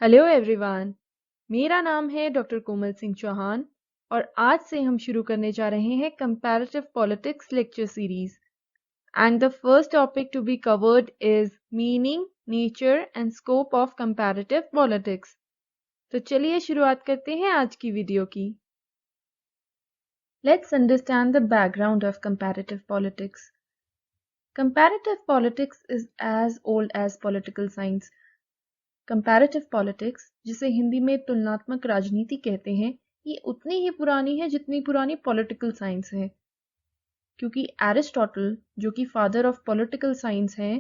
Hello everyone. मेरा नाम है डॉक्टर कोमल सिंह चौहान और आज से हम शुरू करने जा रहे हैं comparative politics lecture series. And the first topic to be covered is meaning, nature and scope of comparative politics. तो चलिए शुरुआत करते हैं आज की वीडियो की। Let's understand the background of comparative politics. Comparative politics is as old as political science. Comparative politics, जिसे हिंदी में तुलनात्मक राजनीति कहते हैं, ये उतनी ही पुरानी है जितनी पुरानी पॉलिटिकल साइंस है। क्योंकि एरिस्टोटल, जो कि फादर ऑफ पॉलिटिकल साइंस हैं,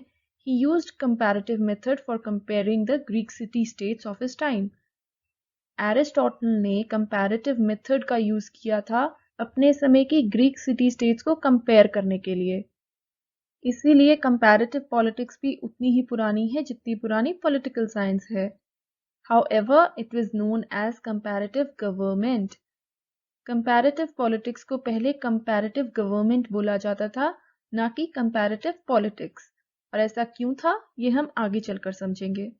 ही used comparative method for comparing the Greek city states of his time. Aristotle ने कंपैरेटिव मेथड का यूज किया था अपने समय की ग्रीक सिटी स्टेट्स को कंपेयर करने के लिए। इसीलिए कंपैरेटिव पॉलिटिक्स भी उतनी ही पुरानी है जितनी पुरानी पॉलिटिकल साइंस है। However, it was known as comparative government. Comparative politics को पहले comparative government बोला जाता था, ना कि comparative politics। और ऐसा क्यों था, ये हम आगे चलकर समझेंगे।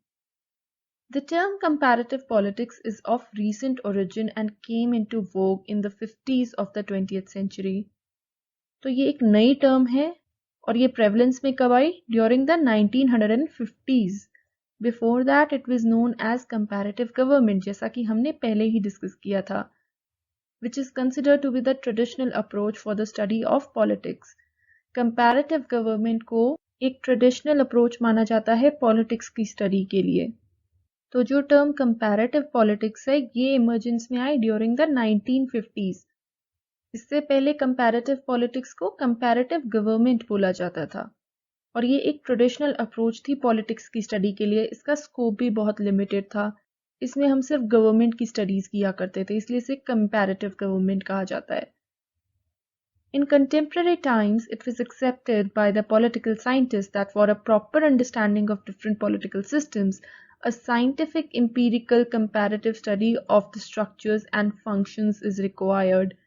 The term comparative politics is of recent origin and came into vogue in the 50s of the 20th century. तो ये एक नई टर्म है और ये prevalence में कब आई? During the 1950s. Before that it was known as comparative government, जैसा कि हमने पहले ही डिस्कस किया था, which is considered to be the traditional approach for the study of politics. Comparative government को एक ट्रेडिशनल अप्रोच माना जाता है पॉलिटिक्स की स्टडी के लिए। तो जो टर्म कंपैरेटिव पॉलिटिक्स है, ये इमर्जेंस में आई ड्यूरिंग द 1950s। इससे पहले कंपैरेटिव पॉलिटिक्स को कंपैरेटिव गवर्नमेंट बोला जाता था और ये एक ट्रेडिशनल अप्रोच थी पॉलिटिक्स की स्टडी के लिए। इसका स्कोप भी बहुत लिमिटेड था, इसमें हम सिर्फ गवर्नमेंट की स्टडीज किया करते थे, इसलिए इसे कंपैरेटिव गवर्नमेंट कहा जाता है। In contemporary times, it was accepted by the political scientists that for a proper understanding of different political systems, a scientific empirical comparative study of the structures and functions is required.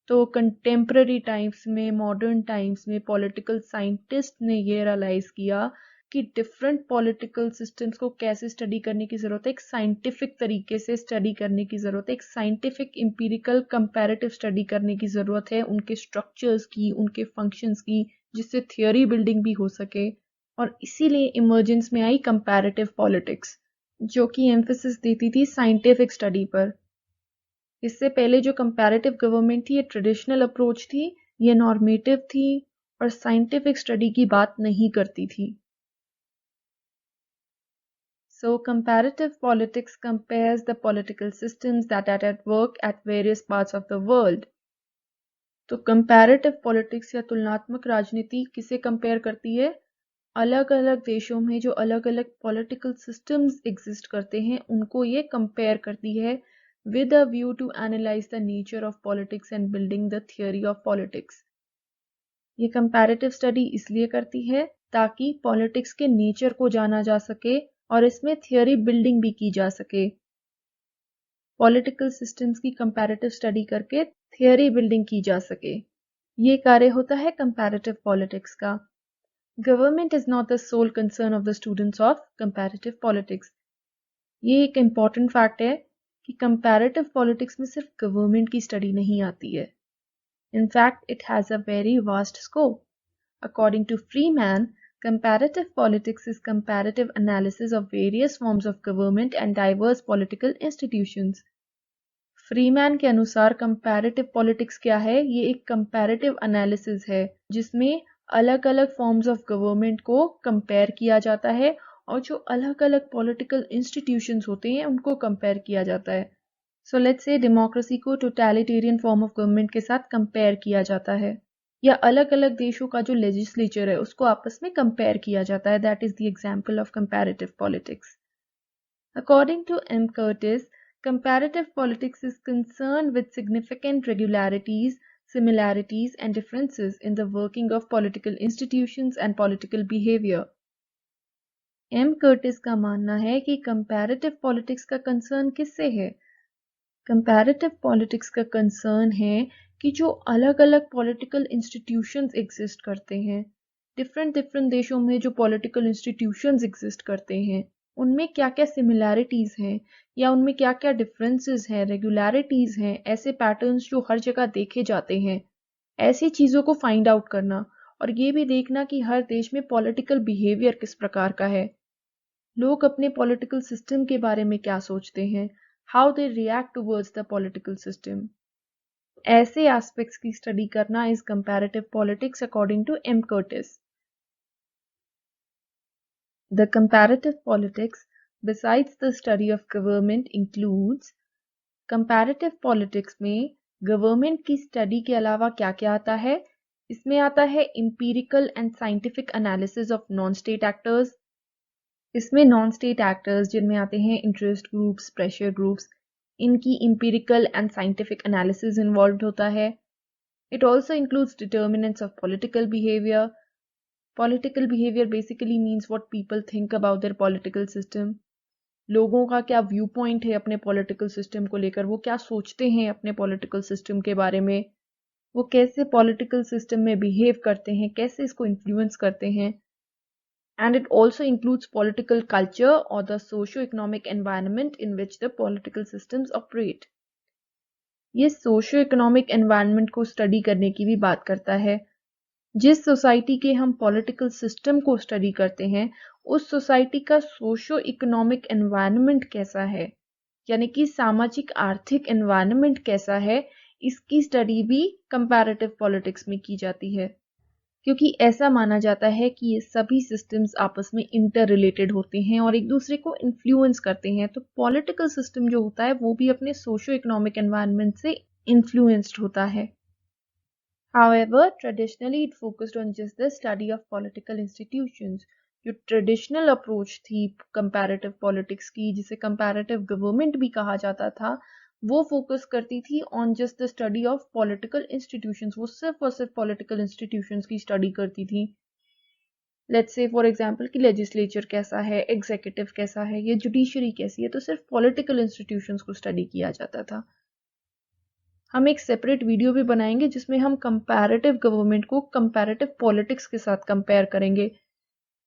तो contemporary times में, modern times में political scientist ने ये realise किया कि different political systems को कैसे study करने की ज़रूरत है, एक साइंटिफिक तरीके से स्टडी करने की ज़रूरत है, एक साइंटिफिक एम्पिरिकल कंपैरेटिव स्टडी करने की ज़रूरत है, उनके स्ट्रक्चर्स की, उनके फंक्शंस की, जिससे थियोरी बिल्डिंग भी हो सके। और इसीलिए इमर्जेंस में आई कंपैरेटिव पॉलिटिक्स, जो कि एम्फेसिस देती थी साइंटिफिक स्टडी पर। इससे पहले जो कंपैरेटिव गवर्नमेंट थी, ये ट्रेडिशनल अप्रोच थी, ये नॉर्मेटिव थी और साइंटिफिक स्टडी की बात नहीं करती थी। So comparative politics compares the political systems that are at work at various parts of the world. तो कंपैरेटिव पॉलिटिक्स या तुलनात्मक राजनीति किसे कंपेयर करती है? अलग अलग देशों में जो अलग अलग पॉलिटिकल सिस्टम्स एग्जिस्ट करते हैं, उनको ये कंपेयर करती है with a view to analyze the nature of politics and building the theory of politics. ये कंपैरेटिव स्टडी इसलिए करती है ताकि पॉलिटिक्स के नेचर को जाना जा सके और इसमें थियोरी बिल्डिंग भी की जा सके। पॉलिटिकल सिस्टम्स की कंपैरेटिव स्टडी करके थियोरी बिल्डिंग की जा सके, ये कार्य होता है कंपैरेटिव पॉलिटिक्स का। Government is not the sole concern of the students of comparative politics. ये एक इम्पॉर्टेंट फैक्ट है कि कंपैरेटिव पॉलिटिक्स में सिर्फ गवर्नमेंट की स्टडी नहीं आती है। In fact, it has a very vast scope. According to Freeman, comparative politics is comparative analysis of various forms of government and diverse political institutions. Freeman के अनुसार comparative politics क्या है? ये एक comparative analysis है जिसमें अलग अलग forms of government को compare किया जाता है और जो अलग अलग political institutions होते हैं उनको compare किया जाता है। So let's say डेमोक्रेसी को टोटलिटेरियन फॉर्म ऑफ गवर्नमेंट के साथ कंपेयर किया जाता है, या अलग अलग देशों का जो लेजिस्लेचर है उसको आपस में कंपेयर किया जाता है। That is the example of comparative politics. According to M Curtis, comparative politics is concern with significant regularities, similarities and differences in the working of political institutions and political behavior. M Curtis का मानना है कि comparative politics का concern किससे है? Comparative politics का concern है कि जो अलग अलग पॉलिटिकल इंस्टीट्यूशंस एग्जिस्ट करते हैं, डिफरेंट डिफरेंट देशों में जो पॉलिटिकल इंस्टीट्यूशंस एग्जिस्ट करते हैं, उनमें क्या क्या सिमिलैरिटीज़ हैं या उनमें क्या क्या डिफरेंसेस हैं, रेगुलरिटीज़ हैं, ऐसे पैटर्न्स जो हर जगह देखे जाते हैं, ऐसी चीज़ों को फाइंड आउट करना। और ये भी देखना कि हर देश में पॉलिटिकल बिहेवियर किस प्रकार का है, लोग अपने पॉलिटिकल सिस्टम के बारे में क्या सोचते हैं, how they react towards the political system. ऐसे एस्पेक्ट्स की स्टडी करना is comparative politics according to M Curtis. The comparative politics, besides the study of government, includes comparative politics में गवर्नमेंट की स्टडी के अलावा क्या क्या आता है? इसमें आता है empirical and scientific analysis of non-state actors। इसमें नॉन स्टेट एक्टर्स जिनमें आते हैं इंटरेस्ट ग्रुप्स, प्रेशर ग्रुप्स, इनकी empirical and scientific analysis involve होता है। It also includes determinants of political behavior। Political behavior basically means what people think about their political system। लोगों का क्या व्यू पॉइंट है अपने पॉलिटिकल सिस्टम को लेकर, वो क्या सोचते हैं अपने पॉलिटिकल सिस्टम के बारे में, वो कैसे पॉलिटिकल सिस्टम में बिहेव करते हैं, कैसे इसको इन्फ्लुएंस करते हैं। And it also includes political culture और the socio economic environment in which the political systems operate. ये सोशो इकोनॉमिक एनवायरनमेंट को स्टडी करने की भी बात करता है। जिस सोसाइटी के हम पॉलिटिकल सिस्टम को स्टडी करते हैं, उस सोसाइटी का सोशो इकोनॉमिक एनवायरनमेंट कैसा है, यानी कि सामाजिक आर्थिक एनवायरनमेंट कैसा है, इसकी स्टडी भी कंपैरेटिव पॉलिटिक्स में की जाती है। क्योंकि ऐसा माना जाता है कि ये सभी सिस्टम्स आपस में इंटर रिलेटेड होते हैं और एक दूसरे को इन्फ्लुएंस करते हैं। तो पॉलिटिकल सिस्टम जो होता है वो भी अपने सोशो इकोनॉमिक एनवायरनमेंट से इन्फ्लुएंस्ड होता है। However, traditionally it focused on just the study of political institutions। जो ट्रेडिशनल अप्रोच थी कंपैरेटिव पॉलिटिक्स की, जिसे कंपैरेटिव गवर्नमेंट भी कहा जाता था, वो फोकस करती थी on just the study of political institutions. वो सिर्फ और सिर्फ पॉलिटिकल इंस्टीट्यूशंस की स्टडी करती थी। लेट्स से फॉर एग्जांपल कि लेजिस्लेचर कैसा है, एग्जीक्यूटिव कैसा है, ये जुडिशरी कैसी है, तो सिर्फ पॉलिटिकल इंस्टीट्यूशंस को स्टडी किया जाता था। हम एक सेपरेट वीडियो भी बनाएंगे जिसमें हम कंपैरेटिव गवर्नमेंट को कंपैरेटिव पॉलिटिक्स के साथ कंपेयर करेंगे।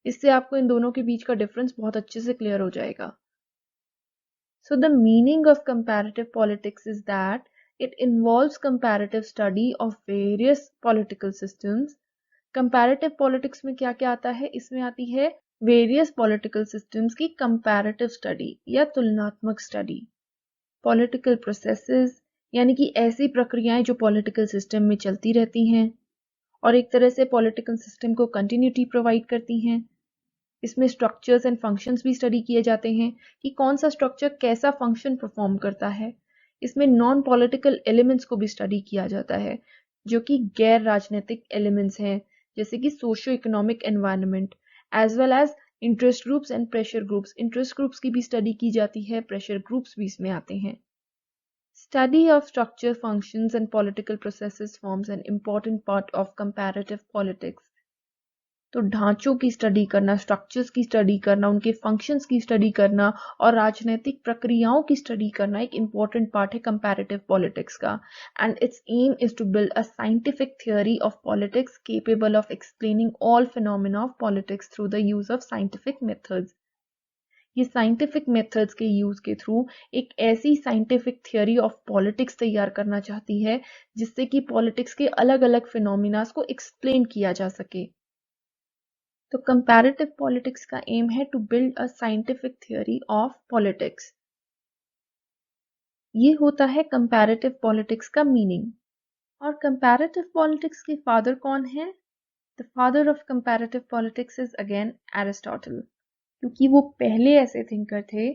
इससे आपको इन दोनों के बीच का डिफरेंस बहुत अच्छे से क्लियर हो जाएगा। So the meaning of comparative politics is that it involves comparative study of various political systems। comparative politics में क्या क्या आता है? इसमें आती है various political systems की comparative study या तुलनात्मक study। political processes यानी कि ऐसी प्रक्रियाएं जो पॉलिटिकल सिस्टम में चलती रहती हैं और एक तरह से पॉलिटिकल सिस्टम को कंटिन्यूटी प्रोवाइड करती हैं। इसमें स्ट्रक्चर्स एंड फंक्शंस भी स्टडी किए जाते हैं कि कौन सा स्ट्रक्चर कैसा फंक्शन परफॉर्म करता है। इसमें नॉन पॉलिटिकल एलिमेंट्स को भी स्टडी किया जाता है जो कि गैर राजनीतिक एलिमेंट्स हैं, जैसे कि socio economic environment as well as interest groups and pressure groups. Interest groups की भी स्टडी की जाती है, प्रेशर ग्रुप्स भी इसमें आते हैं। Study of structure, functions and political processes forms an important part of comparative politics। तो ढांचों की स्टडी करना, स्ट्रक्चर्स की स्टडी करना, उनके फंक्शंस की स्टडी करना और राजनीतिक प्रक्रियाओं की स्टडी करना एक इम्पॉर्टेंट पार्ट है कंपैरेटिव पॉलिटिक्स का। And its aim is to build a scientific theory of politics capable of explaining all phenomena of politics through the use of scientific methods. ये साइंटिफिक मेथड्स के use के through एक ऐसी scientific theory of politics तैयार करना चाहती है जिससे कि पॉलिटिक्स के अलग अलग फिनोमिनास को एक्सप्लेन किया जा सके। तो कंपैरेटिव पॉलिटिक्स का एम है to build a scientific theory of politics. ये होता है कंपैरेटिव पॉलिटिक्स का मीनिंग। और कंपैरेटिव पॉलिटिक्स के फादर कौन है? The father of comparative politics is again Aristotle, क्योंकि वो पहले ऐसे थिंकर थे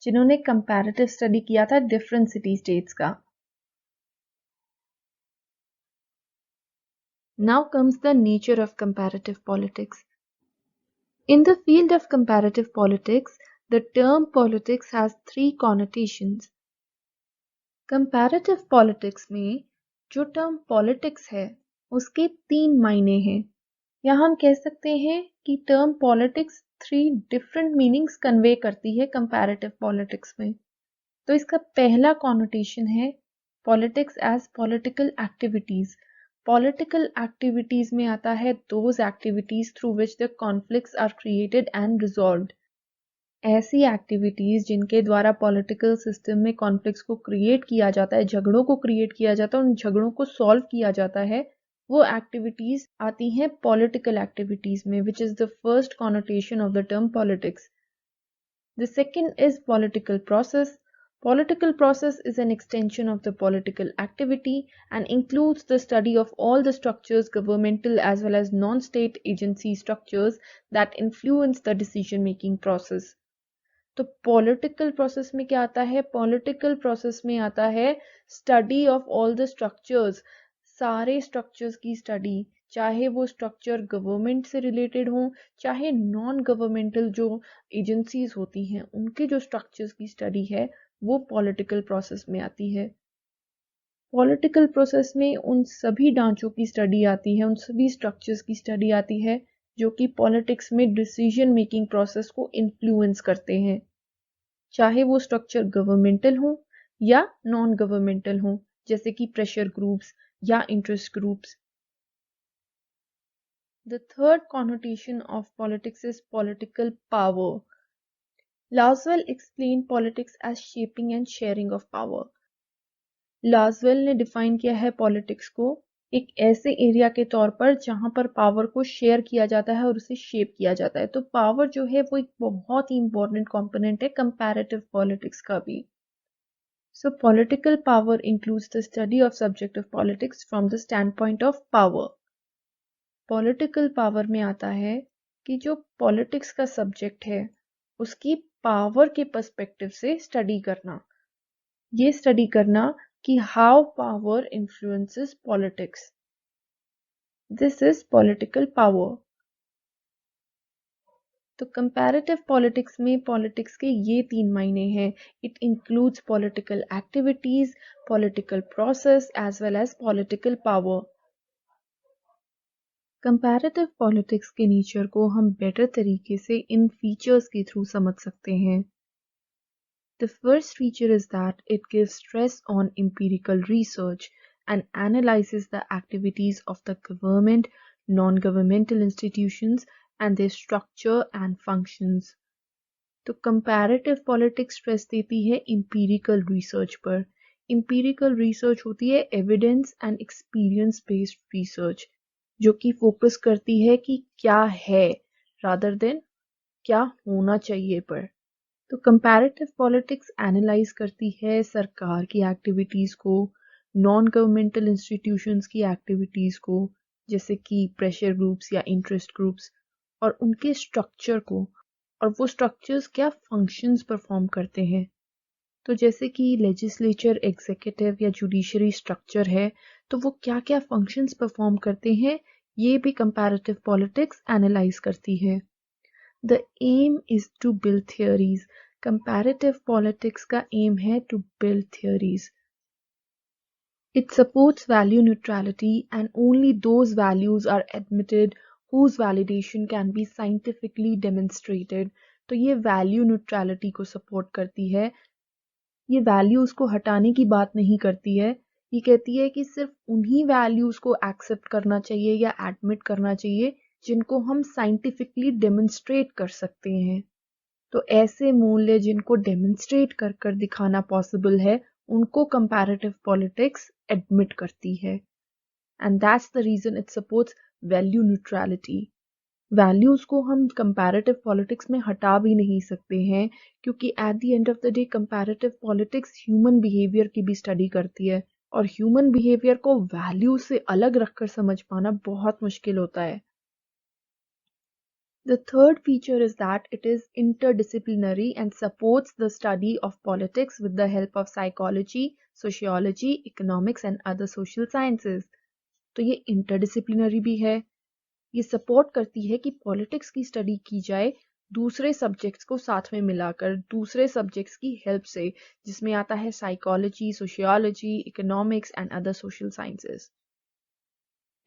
जिन्होंने कंपैरेटिव स्टडी किया था डिफरेंट सिटी स्टेट्स का। Now comes the nature of comparative politics. In the field of comparative politics, the term politics has three connotations। Comparative politics में जो term politics है उसके तीन मायने हैं, या हम कह सकते हैं कि term politics three different meanings convey करती है comparative politics में। तो इसका पहला connotation है politics as political activities। Political activities में आता है those activities through which the conflicts are created and resolved। ऐसी एक्टिविटीज जिनके द्वारा पॉलिटिकल सिस्टम में कॉन्फ्लिक्ट्स को क्रिएट किया जाता है, झगड़ों को क्रिएट किया जाता है, उन झगड़ों को सॉल्व किया जाता है, वो एक्टिविटीज आती हैं पॉलिटिकल एक्टिविटीज में, which is the first connotation of the term politics. The second is political process. Political process is an extension of the political activity and includes the study of all the structures, governmental as well as non-state agency structures that influence the decision-making process. तो political process में क्या आता है? Political process में आता है study of all the structures, सारे structures की स्टडी, चाहे वो स्ट्रक्चर गवर्नमेंट से रिलेटेड हो, चाहे नॉन गवर्नमेंटल जो एजेंसीज होती हैं उनके जो स्ट्रक्चर्स की स्टडी है वो पॉलिटिकल प्रोसेस में आती है. पॉलिटिकल प्रोसेस में उन सभी ढांचों की स्टडी आती है, उन सभी स्ट्रक्चर्स की स्टडी आती है जो कि पॉलिटिक्स में डिसीजन मेकिंग प्रोसेस को इन्फ्लुएंस करते हैं, चाहे वो स्ट्रक्चर गवर्नमेंटल हो या नॉन गवर्नमेंटल हो, जैसे कि प्रेशर ग्रुप्स या interest groups. The third connotation of politics is political power. Laswell explained politics as shaping and sharing of power. लाजवेल ने डिफाइन किया है पॉलिटिक्स को एक ऐसे एरिया के तौर पर जहां पर पावर को शेयर किया जाता है और उसे शेप किया जाता है. तो पावर जो है वो एक बहुत ही इंपॉर्टेंट कंपोनेंट है कंपैरेटिव पॉलिटिक्स का भी. So political power includes the study of subject of politics from the standpoint of power. Political power में आता है कि जो पॉलिटिक्स का सब्जेक्ट है उसकी पावर के पर्सपेक्टिव से स्टडी करना, ये स्टडी करना कि how power influences politics. This is political power. तो कंपैरेटिव पॉलिटिक्स में पॉलिटिक्स के ये 3 मायने हैं. It includes political activities, political process as well as political power. Comparative politics के नेचर को हम बेटर तरीके से इन फीचर्स के थ्रू समझ सकते हैं. The first feature is that it gives stress on empirical research and analyzes the activities of the government, non-governmental institutions and their structure and functions. तो comparative politics stress देती है empirical research पर. Empirical research होती है evidence and experience based research जो कि focus करती है कि क्या है rather than क्या होना चाहिए पर. तो कंपैरेटिव पॉलिटिक्स एनालाइज करती है सरकार की एक्टिविटीज़ को, नॉन गवर्नमेंटल इंस्टीट्यूशंस की एक्टिविटीज़ को, जैसे कि प्रेशर ग्रुप्स या इंटरेस्ट ग्रुप्स, और उनके स्ट्रक्चर को, और वो स्ट्रक्चर्स क्या फंक्शंस परफॉर्म करते हैं. तो जैसे कि लेजिस्लेचर, एग्जीक्यूटिव या जुडिशरी स्ट्रक्चर है, तो वो क्या क्या फंक्शंस परफॉर्म करते हैं, ये भी कंपैरेटिव पॉलिटिक्स एनालाइज करती है. The aim is to build theories. Comparative politics का aim है to build theories. It supports value neutrality and only those values are admitted whose validation can be scientifically demonstrated. तो ये value neutrality को support करती है. ये values को हटाने की बात नहीं करती है. ये कहती है कि सिर्फ उन्हीं values को accept करना चाहिए या admit करना चाहिए जिनको हम साइंटिफिकली डेमोन्स्ट्रेट कर सकते हैं. तो ऐसे मूल्य जिनको डेमोन्स्ट्रेट कर कर दिखाना पॉसिबल है उनको कंपैरेटिव पॉलिटिक्स एडमिट करती है. And that's the reason it supports value neutrality. Values को हम कंपैरेटिव पॉलिटिक्स में हटा भी नहीं सकते हैं क्योंकि at the end of the day comparative politics human behaviour की भी स्टडी करती है और ह्यूमन बिहेवियर को वैल्यू से अलग रखकर समझ पाना बहुत मुश्किल होता है. The third feature is that it is interdisciplinary and supports the study of politics with the help of psychology, sociology, economics and other social sciences. तो ये interdisciplinary भी है. ये support करती है कि politics की study की जाए दूसरे subjects को साथ में मिलाकर, दूसरे subjects की help से, जिसमें आता है psychology, sociology, economics and other social sciences.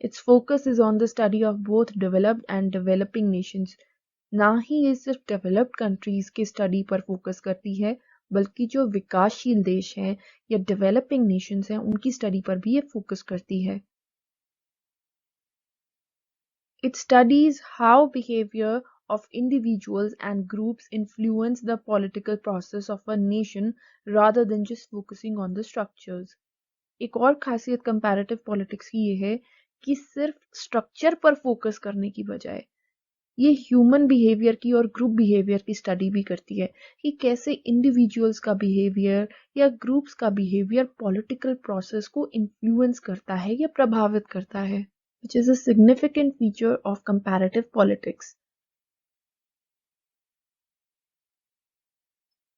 Its focus is on the study of both developed and developing nations. ना ही ये सिर्फ डेवलप्ड कंट्रीज की स्टडी पर फोकस करती है बल्कि जो विकासशील देश हैं या डेवलपिंग नेशंस हैं उनकी स्टडी पर भी ये फोकस करती है. It studies how behavior of individuals and groups influence the political process of a nation rather than just focusing on the structures. एक और खासियत कंपैरेटिव पॉलिटिक्स की ये है कि सिर्फ स्ट्रक्चर पर फोकस करने की बजाय ये ह्यूमन बिहेवियर की और ग्रुप बिहेवियर की स्टडी भी करती है कि कैसे इंडिविजुअल्स का बिहेवियर या ग्रुप्स का बिहेवियर पॉलिटिकल प्रोसेस को इन्फ्लुएंस करता है या प्रभावित करता है, which is a significant feature of comparative politics.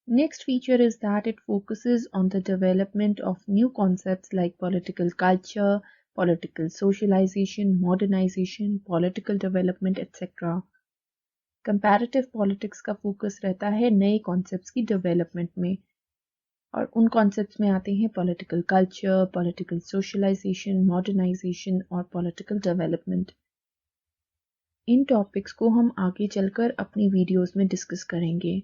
Next feature is that it focuses on the development of new concepts like political culture, political socialization, modernization, political development, etc. Comparative politics का focus रहता है नए concepts की development में, और उन concepts में आते हैं political culture, political socialisation, modernisation और पॉलिटिकल डेवलपमेंट। इन टॉपिक्स को हम आगे चलकर अपनी वीडियोस में डिस्कस करेंगे।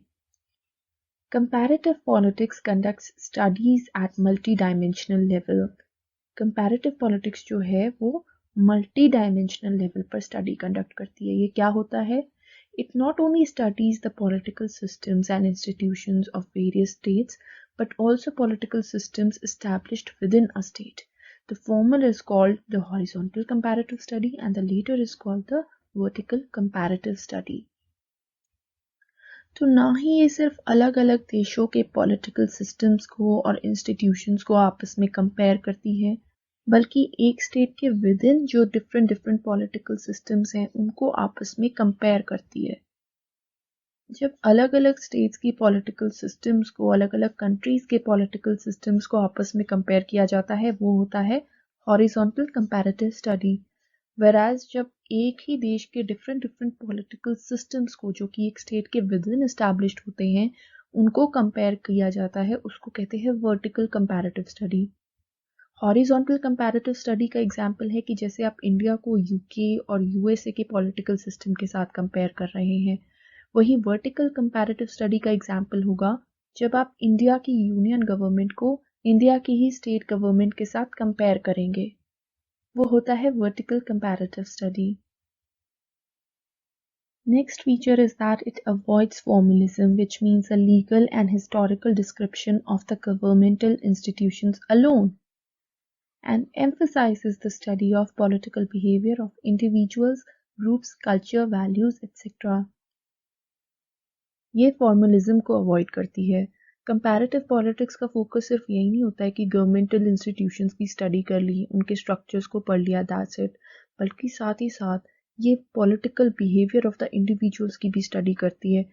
Comparative politics conducts studies at multi dimensional level. Comparative politics जो है वो मल्टी डायमेंशनल लेवल पर स्टडी कंडक्ट करती है। ये क्या होता है? It not only studies the political systems and institutions of various states, but also political systems established within a state. The former is called the horizontal comparative study and the later is called the vertical comparative study. तो ना ही ये सिर्फ अलग अलग देशों के political systems को और इंस्टीट्यूशंस को आपस में कंपेयर करती है, बल्कि एक स्टेट के विद इन जो डिफरेंट पॉलिटिकल सिस्टम्स हैं उनको आपस में कंपेयर करती है। जब अलग अलग स्टेट्स की पॉलिटिकल सिस्टम्स को, अलग अलग कंट्रीज के पॉलिटिकल सिस्टम्स को आपस में कंपेयर किया जाता है, वो होता है हॉरिजॉन्टल कंपैरेटिव स्टडी। वेराज जब एक ही देश के डिफरेंट पॉलिटिकल सिस्टम्स को, जो कि एक स्टेट के विद इन एस्टैब्लिश्ड होते हैं, उनको कंपेयर किया जाता है, उसको कहते हैं vertical comparative study. Horizontal comparative study का एग्जाम्पल है कि जैसे आप इंडिया को यूके और यूएसए के पॉलिटिकल सिस्टम के साथ कंपेयर कर रहे हैं, वही वर्टिकल कंपैरेटिव स्टडी का एग्जाम्पल होगा जब आप इंडिया की यूनियन गवर्नमेंट को इंडिया की ही स्टेट गवर्नमेंट के साथ कंपेयर करेंगे, वो होता है vertical comparative study. Next feature is that it avoids formalism, which means a legal and historical description of the governmental institutions alone, and emphasizes the study of political behavior of individuals, groups, culture, values, etc. ये formalism को avoid करती है। Comparative politics का focus सिर्फ यही नहीं होता है कि गवर्नमेंटल इंस्टीट्यूशंस की स्टडी कर ली, उनके स्ट्रक्चर्स को पढ़ लिया, दैट्स इट, बल्कि साथ ही साथ ये political behaviour of the individuals की भी स्टडी करती है।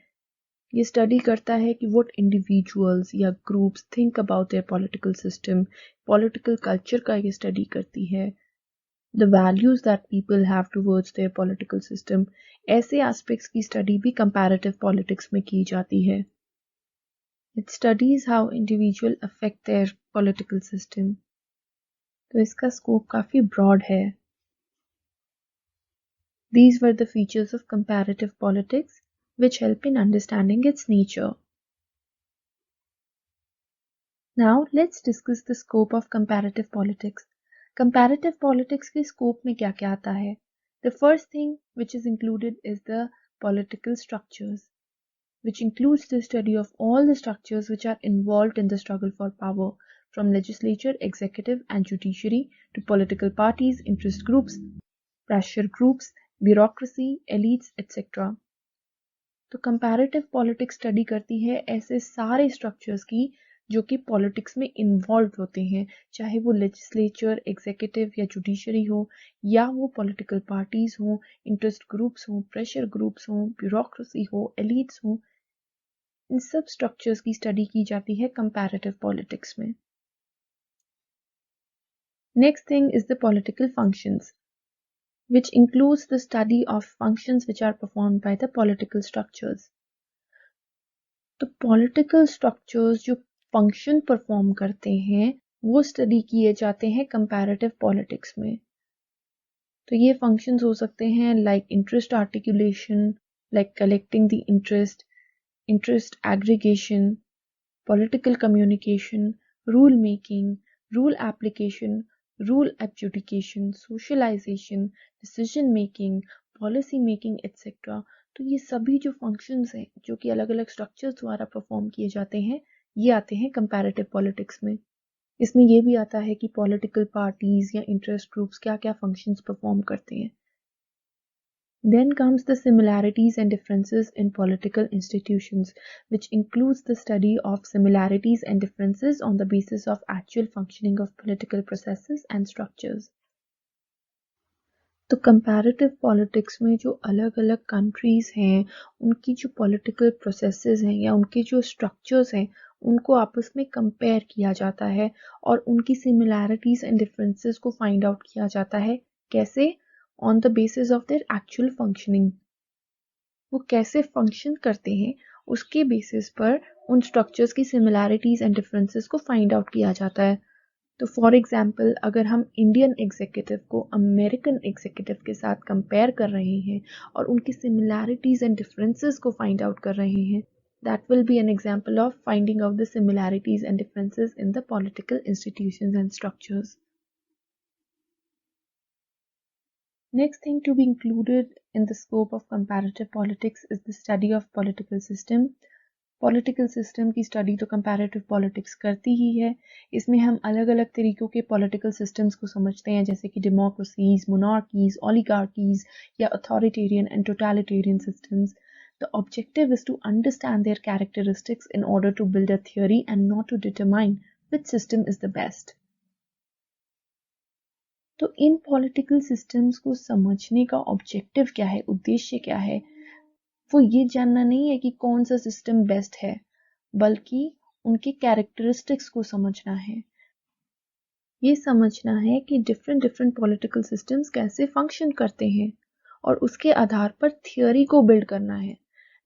ये स्टडी करता है कि व्हाट इंडिविजुअल्स या groups think about their political system, political culture का ये स्टडी करती है, the values that people have towards their political system. ऐसे एस्पेक्ट्स की स्टडी भी कंपैरेटिव पॉलिटिक्स में की जाती है। It studies how individual affect there political system. तो इसका स्कोप काफी ब्रॉड है। These were the features of comparative politics which help in understanding its nature. Now let's discuss the scope of comparative politics. Comparative politics के scope में क्या-क्या आता है? The first thing which is included is the political structures, which includes the study of all the structures which are involved in the struggle for power, from legislature, executive and judiciary to political parties, interest groups, pressure groups, bureaucracy, elites etcetera. तो comparative politics study करती है ऐसे सारे structures की जो कि politics में involve होते हैं, चाहे वो लेजिस्लेचर, एग्जीक्यूटिव या जुडिशरी हो, या वो पॉलिटिकल पार्टीज हो, इंटरेस्ट ग्रुप्स हो, प्रेशर ग्रुप्स हो, ब्यूरोक्रेसी हो, एलिट्स हो। इन सब स्ट्रक्चर्स की स्टडी की जाती है कंपैरेटिव पॉलिटिक्स में। Next thing is the political functions, which includes the study of functions which are performed by the political structures. तो political structures जो function perform करते हैं वो study किए जाते हैं comparative politics में। तो ये functions हो सकते हैं like interest articulation, like collecting the interest aggregation, political communication, rule making, rule application, rule adjudication, socialization, decision making, policy making, etc. तो ये सभी जो फंक्शंस हैं जो कि अलग अलग स्ट्रक्चर्स द्वारा परफॉर्म किए जाते हैं, ये आते हैं कंपैरेटिव पॉलिटिक्स में। इसमें ये भी आता है कि पॉलिटिकल पार्टीज या इंटरेस्ट ग्रुप्स क्या क्या फंक्शंस परफॉर्म करते हैं। Then comes the similarities and differences in political institutions, which includes the study of similarities and differences on the basis of actual functioning of political processes and structures. तो comparative politics में जो अलग अलग countries हैं, उनकी जो political processes हैं या उनके जो स्ट्रक्चर्स हैं, उनको आपस में कंपेयर किया जाता है और उनकी सिमिलैरिटीज एंड डिफरेंसेस को फाइंड आउट किया जाता है। कैसे? On the basis of their actual functioning. वो कैसे फंक्शन करते हैं उसके बेसिस पर उन स्ट्रक्चर्स की सिमिलैरिटीज एंड डिफरेंसेस को फाइंड आउट किया जाता है। तो फॉर एग्जाम्पल, अगर हम इंडियन एग्जीक्यूटिव को अमेरिकन एग्जीक्यूटिव के साथ कंपेयर कर रहे हैं और उनकी सिमिलैरिटीज एंड डिफरेंसेस को फाइंड आउट कर रहे हैं, that will be an example of finding out the similarities and differences in the political institutions and structures. Next thing to be included in the scope of comparative politics is the study of political system. Political system की study तो comparative politics करती ही है। इसमें हम अलग अलग तरीक़ों के पॉलिटिकल सिस्टम्स को समझते हैं, जैसे कि डेमोक्रेसीज, मोनार्कीज, ओलिगार्कीज या authoritarian and totalitarian systems. The objective is to understand their characteristics in order to build a theory and not to determine which system is the best. तो इन पॉलिटिकल सिस्टम्स को समझने का ऑब्जेक्टिव क्या है, उद्देश्य क्या है? वो ये जानना नहीं है कि कौन सा सिस्टम बेस्ट है, बल्कि उनके कैरेक्टरिस्टिक्स को समझना है। ये समझना है कि डिफरेंट पॉलिटिकल सिस्टम्स कैसे फंक्शन करते हैं और उसके आधार पर थियोरी को बिल्ड करना है,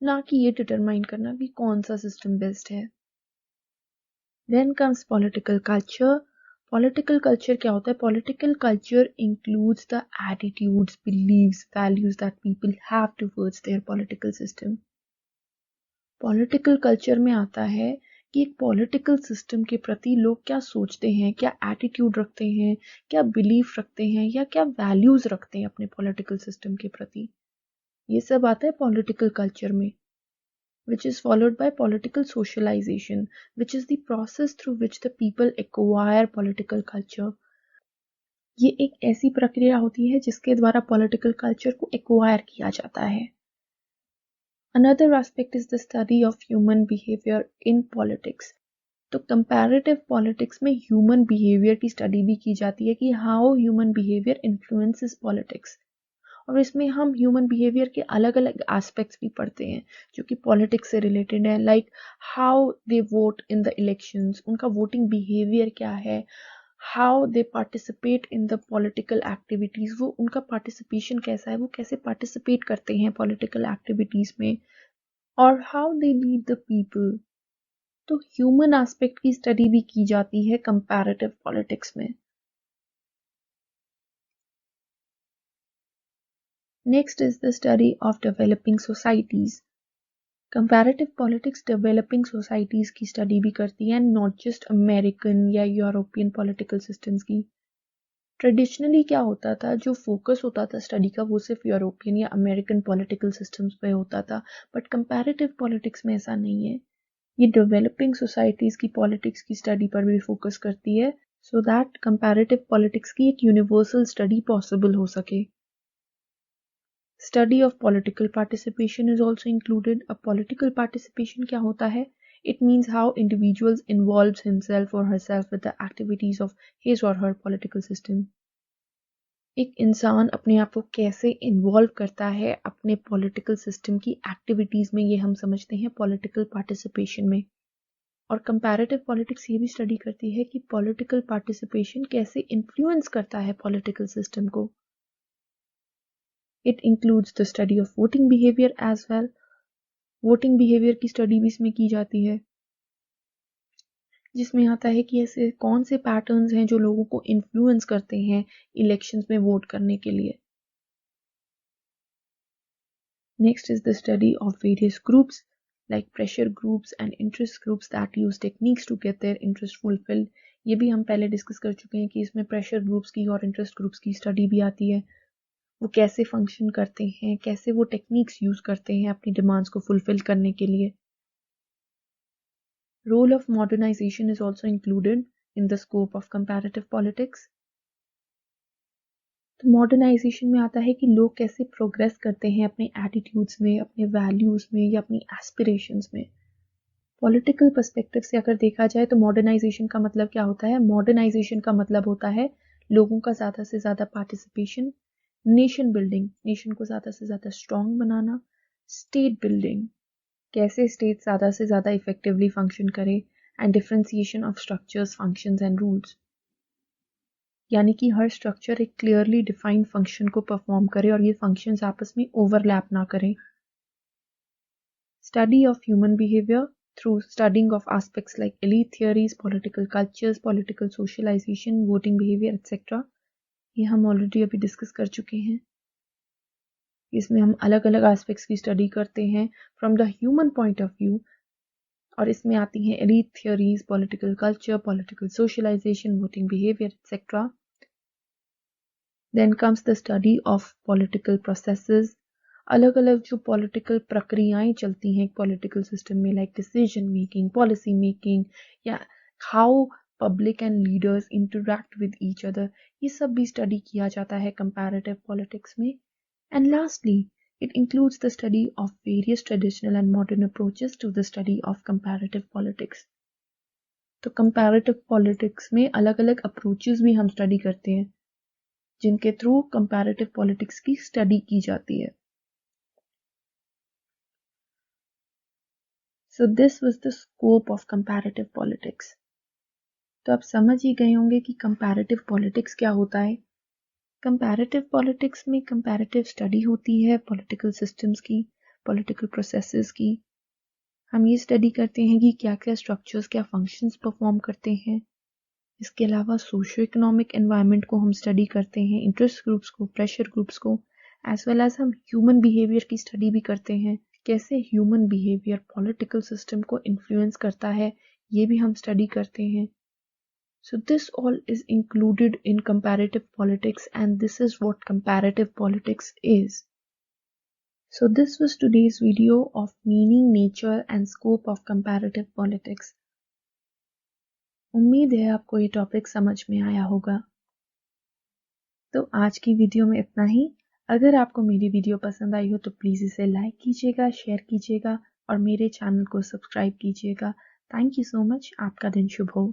ना कि ये डिटरमाइन करना कि कौन सा सिस्टम बेस्ट है। Then comes political culture. Political culture क्या होता है? Political culture includes the attitudes, beliefs, values that people have towards their political system. Political culture में आता है कि एक पॉलिटिकल सिस्टम के प्रति लोग क्या सोचते हैं, क्या एटीट्यूड रखते हैं, क्या बिलीफ रखते हैं या क्या वैल्यूज रखते हैं अपने पॉलिटिकल सिस्टम के प्रति। ये सब आता है पॉलिटिकल कल्चर में, which is followed by political socialization, which is the process through which the people acquire political culture. ये एक ऐसी प्रक्रिया होती है जिसके द्वारा पॉलिटिकल कल्चर को एक्वायर किया जाता है। Another aspect is the study of human behavior in politics. तो कंपैरेटिव पॉलिटिक्स में ह्यूमन बिहेवियर की स्टडी भी की जाती है कि how human behaviour influences politics, और इसमें हम ह्यूमन बिहेवियर के अलग अलग एस्पेक्ट्स भी पढ़ते हैं जो कि पॉलिटिक्स से रिलेटेड है, like how they vote in the elections, उनका वोटिंग बिहेवियर क्या है, how they participate in the political activities, वो उनका पार्टिसिपेशन कैसा है, वो कैसे पार्टिसिपेट करते हैं पॉलिटिकल एक्टिविटीज़ में, और how they lead the people. तो ह्यूमन एस्पेक्ट की स्टडी भी की जाती है कंपैरेटिव पॉलिटिक्स में। Next is the study of developing societies. Comparative politics developing societies की स्टडी भी करती है, नॉट जस्ट अमेरिकन या यूरोपियन पॉलिटिकल सिस्टम्स की। ट्रेडिशनली क्या होता था, जो फोकस होता था स्टडी का वो सिर्फ यूरोपियन या अमेरिकन पॉलिटिकल सिस्टम्स पे होता था, बट कंपैरेटिव पॉलिटिक्स में ऐसा नहीं है। ये डेवलपिंग सोसाइटीज़ की पॉलिटिक्स की स्टडी पर भी फोकस करती है, सो दैट कंपैरेटिव पॉलिटिक्स की एक यूनिवर्सल स्टडी पॉसिबल हो सके। Study of political participation is also included. A political participation क्या होता है? It means how individuals involves himself or herself with the activities of his or her political system. एक इंसान अपने आप को कैसे इन्वॉल्व करता है अपने पॉलिटिकल सिस्टम की एक्टिविटीज़ में, ये हम समझते हैं पॉलिटिकल पार्टिसिपेशन में। और कंपैरेटिव पॉलिटिक्स ये भी स्टडी करती है कि पॉलिटिकल पार्टिसिपेशन कैसे इन्फ्लुएंस करता है पॉलिटिकल सिस्टम को। It includes the study of voting behavior as well. Voting behaviour की स्टडी भी इसमें की जाती है, जिसमें आता है कि ऐसे कौन से पैटर्न्स हैं जो लोगों को इन्फ्लुएंस करते हैं इलेक्शंस में वोट करने के लिए। Next is the study of various groups like pressure groups and interest groups that use techniques to get their interest fulfilled. ये भी हम पहले डिस्कस कर चुके हैं कि इसमें प्रेशर ग्रुप्स की और इंटरेस्ट ग्रुप्स की स्टडी भी आती है। वो कैसे फंक्शन करते हैं, कैसे वो टेक्निक्स यूज करते हैं अपनी डिमांड्स को फुलफिल करने के लिए. Role of modernization is also included in the scope of comparative politics. तो मॉडर्नाइजेशन में आता है कि लोग कैसे प्रोग्रेस करते हैं अपने एटीट्यूड्स में, अपने वैल्यूज में या अपनी एस्पिरेशंस में. पॉलिटिकल पर्सपेक्टिव से अगर देखा जाए तो मॉडर्नाइजेशन का मतलब क्या होता है? मॉडर्नाइजेशन का मतलब होता है लोगों का ज़्यादा से ज़्यादा पार्टिसिपेशन, नेशन बिल्डिंग, नेशन को ज़्यादा से ज़्यादा स्ट्रॉन्ग बनाना, स्टेट बिल्डिंग, कैसे स्टेट ज़्यादा से ज़्यादा इफेक्टिवली फंक्शन करे, and differentiation of structures, functions and rules. यानी कि हर स्ट्रक्चर एक क्लियरली डिफाइंड फंक्शन को परफॉर्म करे और ये फंक्शंस आपस में ओवरलैप ना करें. Study of human behaviour through studying of aspects like elite theories, political cultures, political socialization, voting behavior, etc. ये हम ऑलरेडी अभी डिस्कस कर चुके हैं. इसमें हम अलग अलग एस्पेक्ट्स की स्टडी करते हैं from the human point of view, और इसमें आती हैं elite theories, political culture, political socialization, voting behavior, etc. Then comes the study of political processes. अलग अलग जो पॉलिटिकल प्रक्रियाएं चलती हैं पॉलिटिकल सिस्टम में, like decision making, policy making, या how public and leaders interact with each other, ये सब भी स्टडी किया जाता है कंपैरेटिव पॉलिटिक्स में. And lastly it includes the study of various traditional and modern approaches to the study of comparative politics. तो comparative politics में अलग अलग approaches भी हम स्टडी करते हैं जिनके थ्रू comparative politics की स्टडी की जाती है. So this was the scope of comparative politics. तो आप समझ ही गए होंगे कि comparative politics क्या होता है. Comparative politics में comparative study होती है political systems की, political processes की. हम ये स्टडी करते हैं कि क्या क्या स्ट्रक्चर्स, क्या फंक्शंस परफॉर्म करते हैं. इसके अलावा सोशो इकोनॉमिक एनवायरनमेंट को हम स्टडी करते हैं, इंटरेस्ट ग्रुप्स को, प्रेशर ग्रुप्स को, एज वेल एज हम ह्यूमन बिहेवियर की स्टडी भी करते हैं. कैसे ह्यूमन बिहेवियर पॉलिटिकल सिस्टम को इन्फ्लुएंस करता है, ये भी हम स्टडी करते हैं. So this all is included in comparative politics, and this is what comparative politics is. So this was today's video of meaning, nature and scope of comparative politics. उम्मीद है आपको ये टॉपिक समझ में आया होगा. तो आज की वीडियो में इतना ही. अगर आपको मेरी वीडियो पसंद आई हो तो प्लीज़ इसे लाइक कीजिएगा, शेयर कीजिएगा और मेरे चैनल को सब्सक्राइब कीजिएगा. Thank you so much. आपका दिन शुभ हो.